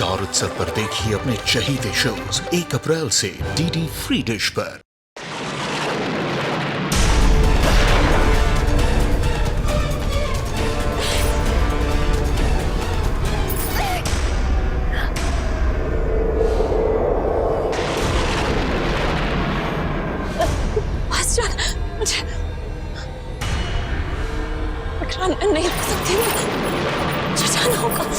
Star उत्सव पर देखिए अपने चहीते शोज 1 अप्रैल से डीडी फ्री डिश पर। नहीं रख सकती मैं, जाना होगा।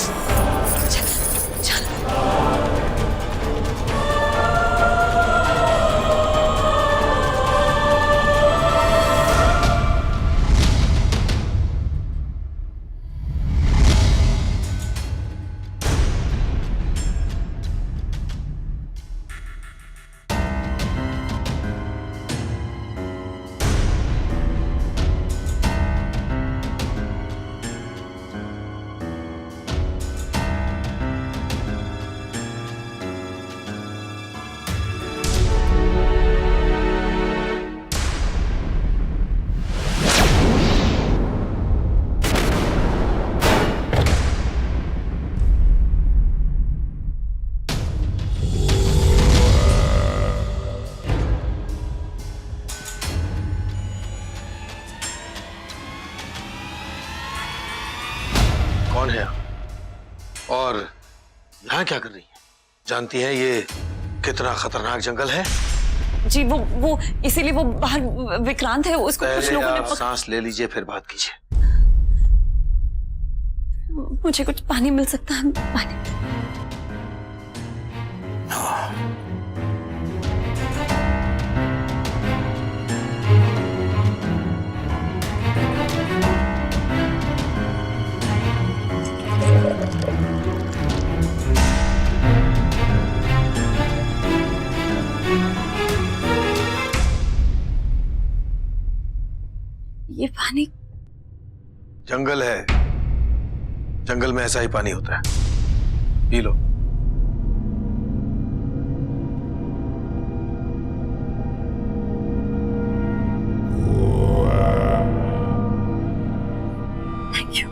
कौन है और यहाँ क्या कर रही है? जानती है ये कितना खतरनाक जंगल है? जी वो इसीलिए वो बाहर विक्रांत है, उसको कुछ लोगों ने सांस ले लीजिए फिर बात कीजिए। मुझे कुछ पानी मिल सकता है? पानी। ये पानी जंगल है, जंगल में ऐसा ही पानी होता है, पी लो। Thank you.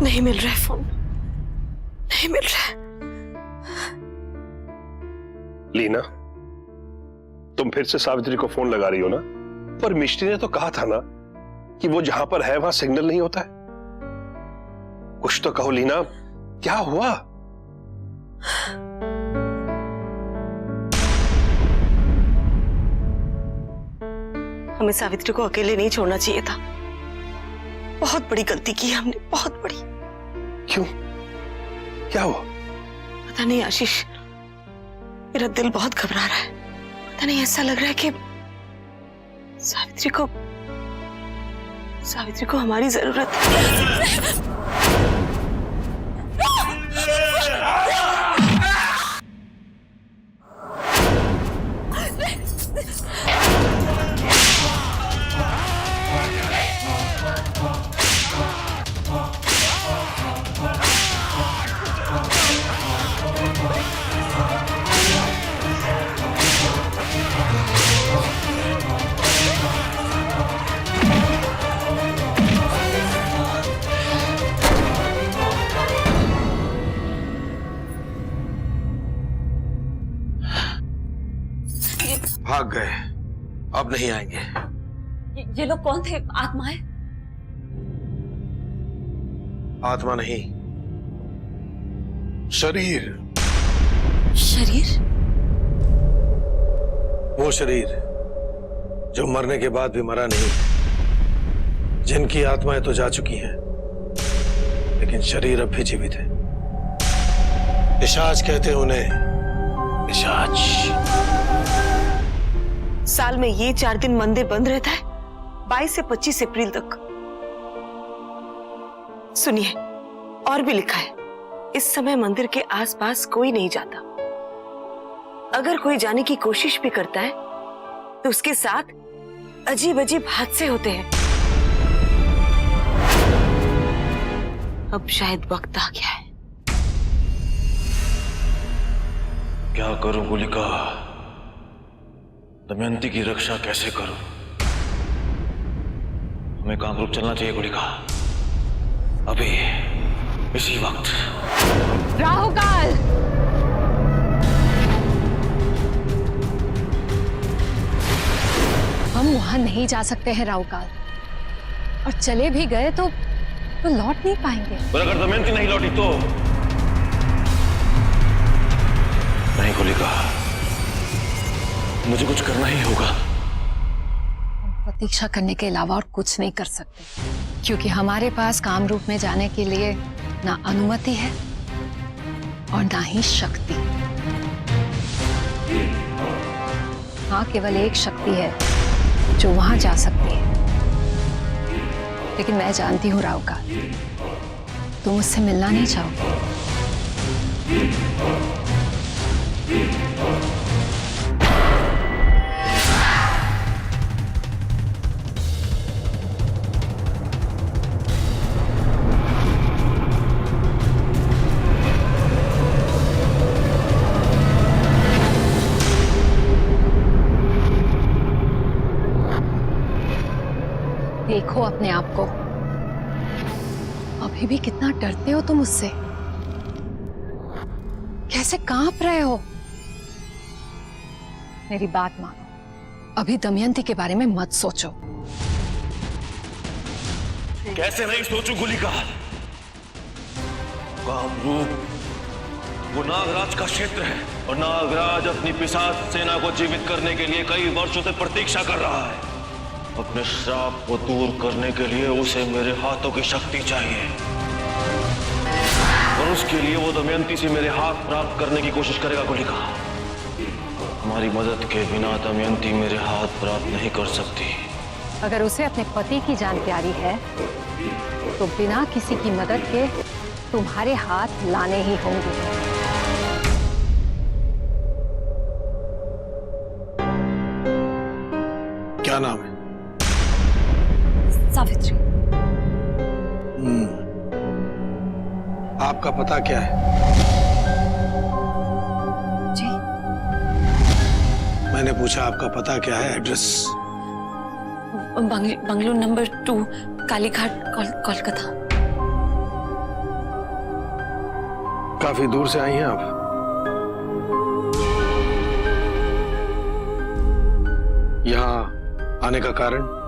नहीं मिल रहा है फोन, नहीं मिल रहा है। लीना, तुम फिर से सावित्री को फोन लगा रही हो ना? पर मिष्टी ने तो कहा था ना कि वो जहां पर है वहां सिग्नल नहीं होता है। कुछ तो कहो लीना, क्या हुआ? हमें सावित्री को अकेले नहीं छोड़ना चाहिए था। बहुत बड़ी गलती की हमने, बहुत बड़ी। क्यों? क्या हुआ? पता नहीं आशीष, मेरा दिल बहुत घबरा रहा है। पता नहीं, ऐसा लग रहा है कि सावित्री को हमारी जरूरत है। भाग गए, अब नहीं आएंगे। ये लोग कौन थे? आत्माएं? आत्मा नहीं, शरीर। शरीर? वो शरीर जो मरने के बाद भी मरा नहीं, जिनकी आत्माएं तो जा चुकी हैं लेकिन शरीर अब भी जीवित है। पिशाच कहते हैं उन्हें, पिशाच। साल में ये 4 दिन मंदिर बंद रहता है, 22 से 25 अप्रैल तक। सुनिए, और भी लिखा है, इस समय मंदिर के आसपास कोई नहीं जाता। अगर कोई जाने की कोशिश भी करता है तो उसके साथ अजीब अजीब हादसे होते हैं। अब शायद वक्त आ गया है। क्या करूं गुलिका? दमयंती की रक्षा कैसे करूं? हमें कामरूप चलना चाहिए गुलिका, अभी इसी वक्त। राहुकाल, हम वहां नहीं जा सकते हैं राहुकाल, और चले भी गए तो लौट नहीं पाएंगे। और अगर दमयंती नहीं लौटी तो? नहीं गुलिका, मुझे कुछ करना ही होगा। हम प्रतीक्षा करने के अलावा और कुछ नहीं कर सकते, क्योंकि हमारे पास कामरूप में जाने के लिए ना अनुमति है और ना ही शक्ति। हाँ, केवल एक शक्ति है जो वहां जा सकती है, लेकिन मैं जानती हूँ राहुकाल, तुम मुझसे मिलना नहीं चाहोगे। देखो अपने आप को, अभी भी कितना डरते हो तुम मुझसे, कैसे कांप रहे हो। मेरी बात मानो, अभी दमयंती के बारे में मत सोचो। कैसे नहीं सोचूं गुलिका? कामरूप वो नागराज का क्षेत्र है, और नागराज अपनी पिशाच सेना को जीवित करने के लिए कई वर्षों से प्रतीक्षा कर रहा है। अपने श्राप को दूर करने के लिए उसे मेरे हाथों की शक्ति चाहिए, और उसके लिए वो दमयंती से मेरे हाथ प्राप्त करने की कोशिश करेगा गुलिका। हमारी मदद के बिना दमयंती मेरे हाथ प्राप्त नहीं कर सकती। अगर उसे अपने पति की जान प्यारी है तो बिना किसी की मदद के तुम्हारे हाथ लाने ही होंगे। क्या नाम है? सावित्री। आपका पता क्या है? जी, मैंने पूछा आपका पता क्या है, address? Bungalow number 2, Kalighat, Kolkata. काफी दूर से आई हैं आप? यहाँ आने का कारण?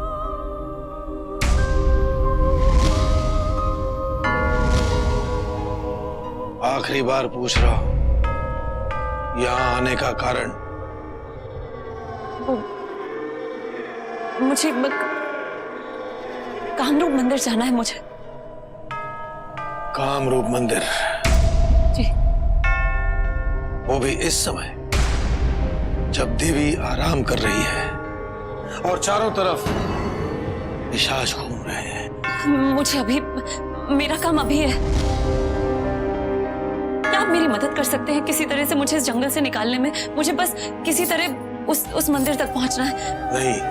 आखिरी बार पूछ रहा हूं, यहाँ आने का कारण? मुझे कामरूप मंदिर जाना है मुझे। कामरूप मंदिर? जी। वो भी इस समय जब देवी आराम कर रही है और चारों तरफ पिशाच घूम रहे हैं। मुझे अभी, मेरा काम अभी है। क्या आप मेरी मदद कर सकते हैं किसी तरह से मुझे इस जंगल से निकालने में? मुझे बस किसी तरह उस मंदिर तक पहुंचना है। नहीं,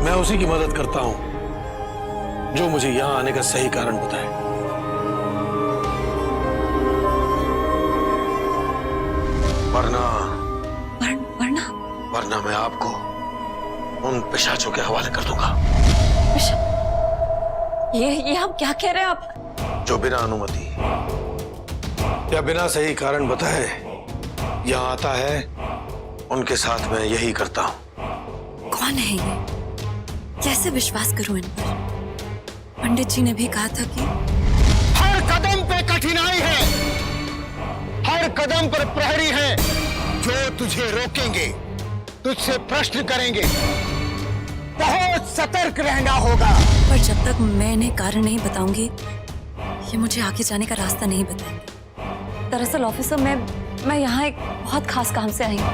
मैं उसी की मदद करता हूं जो मुझे यहां आने का सही कारण बताए। वरना मैं आपको उन पिशाचों के हवाले कर दूंगा। ये आप क्या कह रहे हैं आप? जो बिना अनुमति या बिना सही कारण बताए यहाँ आता है, उनके साथ मैं यही करता हूँ। कौन है ये? कैसे विश्वास करूं इन पर? पंडित जी ने भी कहा था कि हर कदम पे कठिनाई है, हर कदम पर प्रहरी है जो तुझे रोकेंगे, तुझसे प्रश्न करेंगे। बहुत सतर्क रहना होगा। पर जब तक मैं इन्हें कारण नहीं बताऊंगी, ये मुझे आगे जाने का रास्ता नहीं बताएंगे। दरअसल ऑफिसर, मैं यहाँ एक बहुत खास काम से आई हूँ।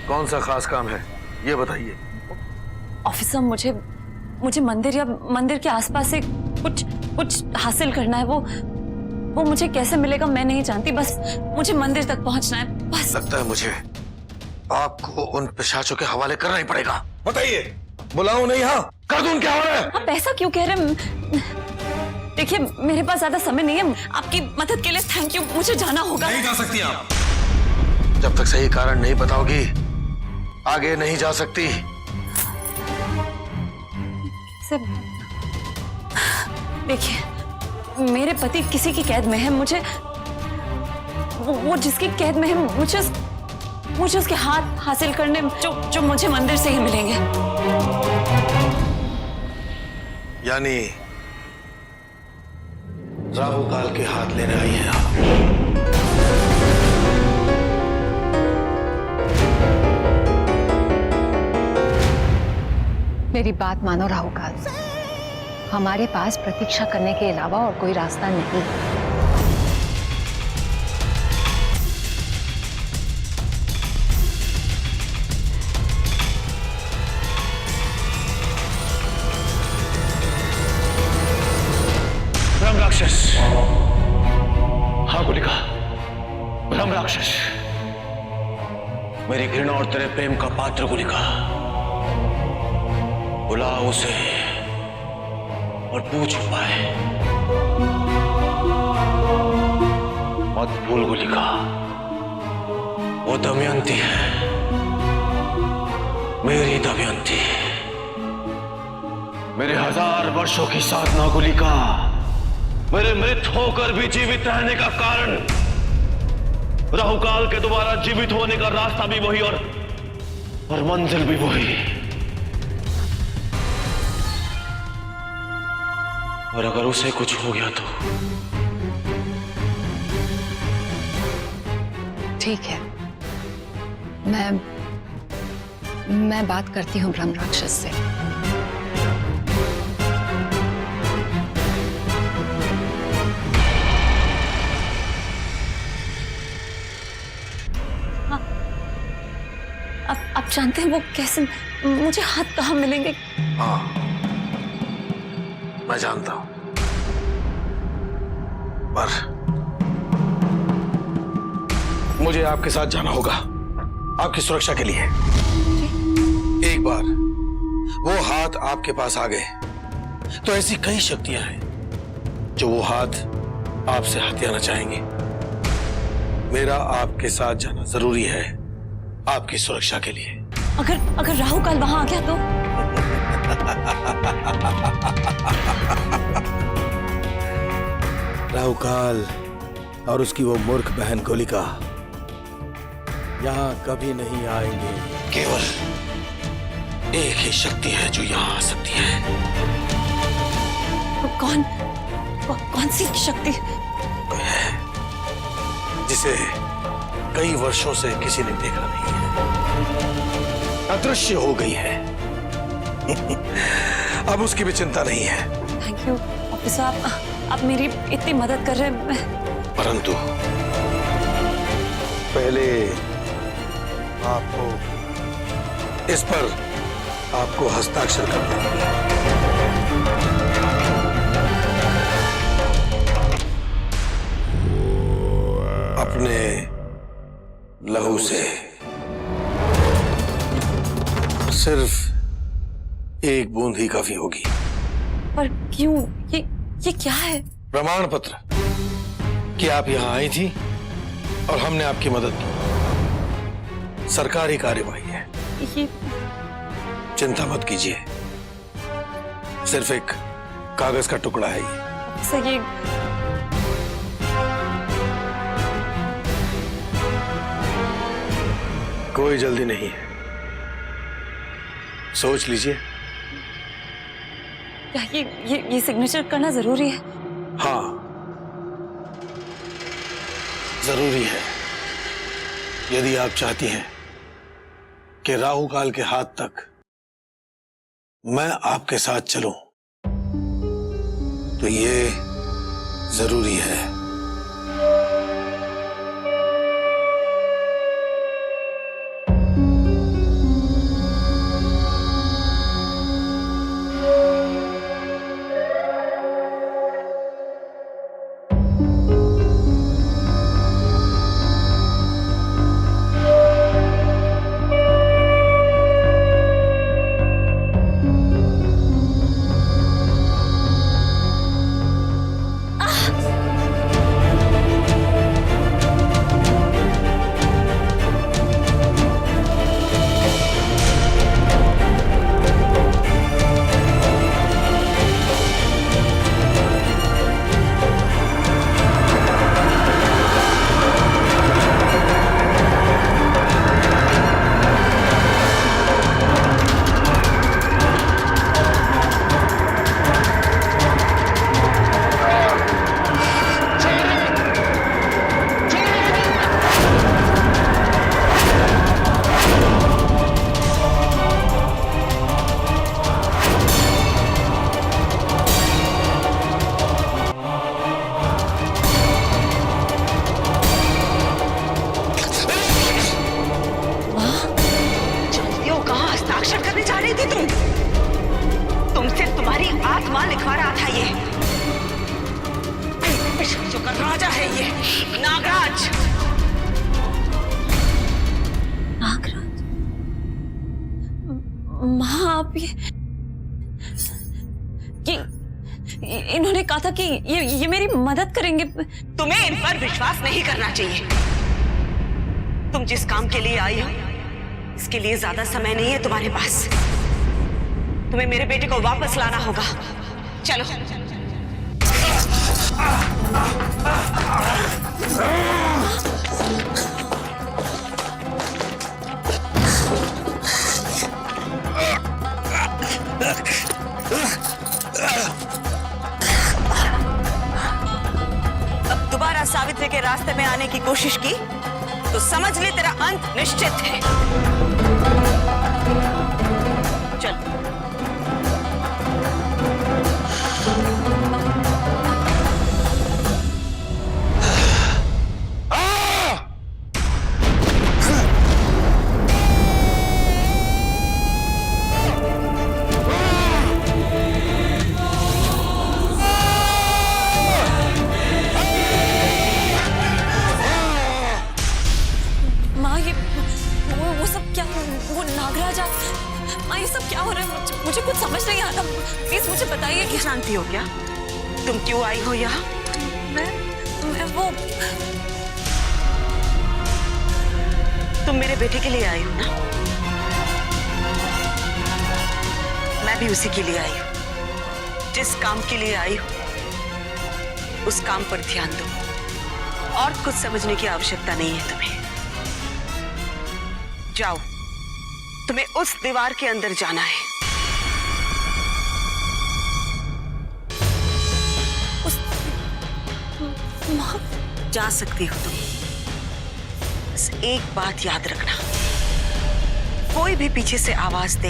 कौन सा खास काम है, ये बताइए। ऑफिसर, मुझे मंदिर के आसपास से कुछ हासिल करना है। वो मुझे कैसे मिलेगा मैं नहीं जानती, बस मुझे मंदिर तक पहुंचना है, बस। लगता है मुझे आपको उन पिशाचों के हवाले करना ही पड़ेगा। बताइए, बुलाऊं नहीं? हाँ, कर दूं उनके हवाले। आप ऐसा क्यों कह रहे हैं? देखिए मेरे पास ज्यादा समय नहीं है। आपकी मदद के लिए थैंक यू, मुझे जाना होगा। नहीं जा सकती आप। जब तक सही कारण नहीं बताओगी आगे नहीं जा सकती। सिर्फ देखिए मेरे पति किसी की कैद में है। मुझे वो जिसकी कैद में है मुझे उसके हाथ हासिल करने जो मुझे मंदिर से ही मिलेंगे। यानी राहु काल के हाथ लेने आई हैं आप। मेरी बात मानो राहुकाल, हमारे पास प्रतीक्षा करने के अलावा और कोई रास्ता नहीं। ब्रह्म राक्षस, हाँ गुलिका, ब्रह्म राक्षस, मेरी घृणा और तेरे प्रेम का पात्र गुलिका, बुला उसे और पूछ उपाय। मत भूल गुलिका, वो दमयंती है, मेरी दमयंती, मेरे 1000 वर्षों की साधना गुलिका, मेरे मृत होकर भी जीवित रहने का कारण, राहुकाल के दोबारा जीवित होने का रास्ता भी वही और मंजिल भी वही। और अगर उसे कुछ हो गया तो ठीक है, मैं बात करती हूँ ब्रह्म राक्षस से। आप जानते हैं वो कैसे, मुझे हाथ कहाँ मिलेंगे? हाँ, मैं जानता हूं, पर मुझे आपके साथ जाना होगा आपकी सुरक्षा के लिए। एक बार वो हाथ आपके पास आ गए तो ऐसी कई शक्तियां हैं जो वो हाथ आपसे हथियाना चाहेंगे। मेरा आपके साथ जाना जरूरी है आपकी सुरक्षा के लिए। अगर राहु काल वहां आ गया तो? राहु काल और उसकी वो मूर्ख बहन गोलिका यहाँ कभी नहीं आएंगे। केवल एक ही शक्ति है जो यहाँ आ सकती है। तो कौन सी शक्ति? कोई है जिसे कई वर्षों से किसी ने देखा नहीं है, अदृश्य हो गई है। अब उसकी भी चिंता नहीं है। थैंक यू ऑफिसर, आप मेरी इतनी मदद कर रहे हैं। परंतु पहले आपको इस पर आपको हस्ताक्षर करना होगा। अपने लहू से सिर्फ एक बूंद ही काफी होगी। पर क्यों? ये क्या है? प्रमाण पत्र कि आप यहां आई थी और हमने आपकी मदद की। सरकारी कार्यवाही है। ये चिंता मत कीजिए, सिर्फ एक कागज का टुकड़ा है ये। सर ये कोई जल्दी नहीं है, सोच लीजिए। क्या ये सिग्नेचर करना जरूरी है? हाँ, जरूरी है। यदि आप चाहती हैं कि राहु काल के हाथ तक मैं आपके साथ चलूं, तो ये जरूरी है। आप ये इन्होंने कहा था कि ये मेरी मदद करेंगे। तुम्हें इन पर विश्वास नहीं करना चाहिए। तुम जिस काम के लिए आई हो, इसके लिए ज्यादा समय नहीं है तुम्हारे पास। तुम्हें मेरे बेटे को वापस लाना होगा। चलो। अब दोबारा सावित्री के रास्ते में आने की कोशिश की तो समझ ले तेरा अंत निश्चित है। चल। ये सब क्या हो रहा है? मुझे कुछ समझ नहीं आ रहा। प्लीज मुझे बताइए कि जानती हो क्या तुम क्यों आई हो यहाँ? मैं वो तुम मेरे बेटे के लिए आई हो ना? मैं भी उसी के लिए आई हूँ। जिस काम के लिए आई हूँ उस काम पर ध्यान दो और कुछ समझने की आवश्यकता नहीं है तुम्हें। जाओ, तुम्हें उस दीवार के अंदर जाना है। जा सकती हो तुम। बस एक बात याद रखना, कोई भी पीछे से आवाज दे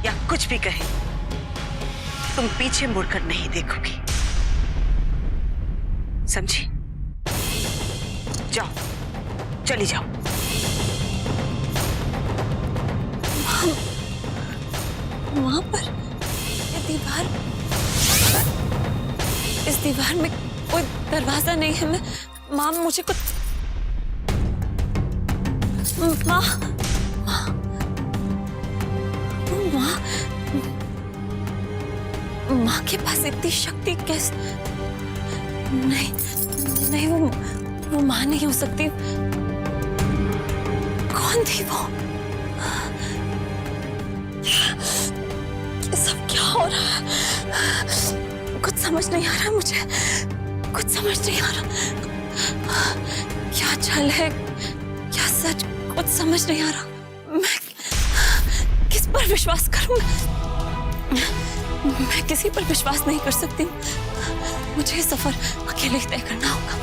या कुछ भी कहे, तुम पीछे मुड़कर नहीं देखोगी। समझी? जाओ, चली जाओ। वहां पर ये दीवार, इस दीवार में कोई दरवाजा नहीं है। मैं माँ मुझे कुछ माँ माँ के पास इतनी शक्ति कैसे? नहीं नहीं, वो माँ नहीं हो सकती। कौन थी वो? ये सब क्या हो रहा है? कुछ समझ नहीं आ रहा मुझे, कुछ समझ नहीं आ रहा। क्या छल है, क्या सच, कुछ समझ नहीं आ रहा। मैं किस पर विश्वास करूं? मैं किसी पर विश्वास नहीं कर सकती। मुझे ये सफर अकेले ही तय करना होगा।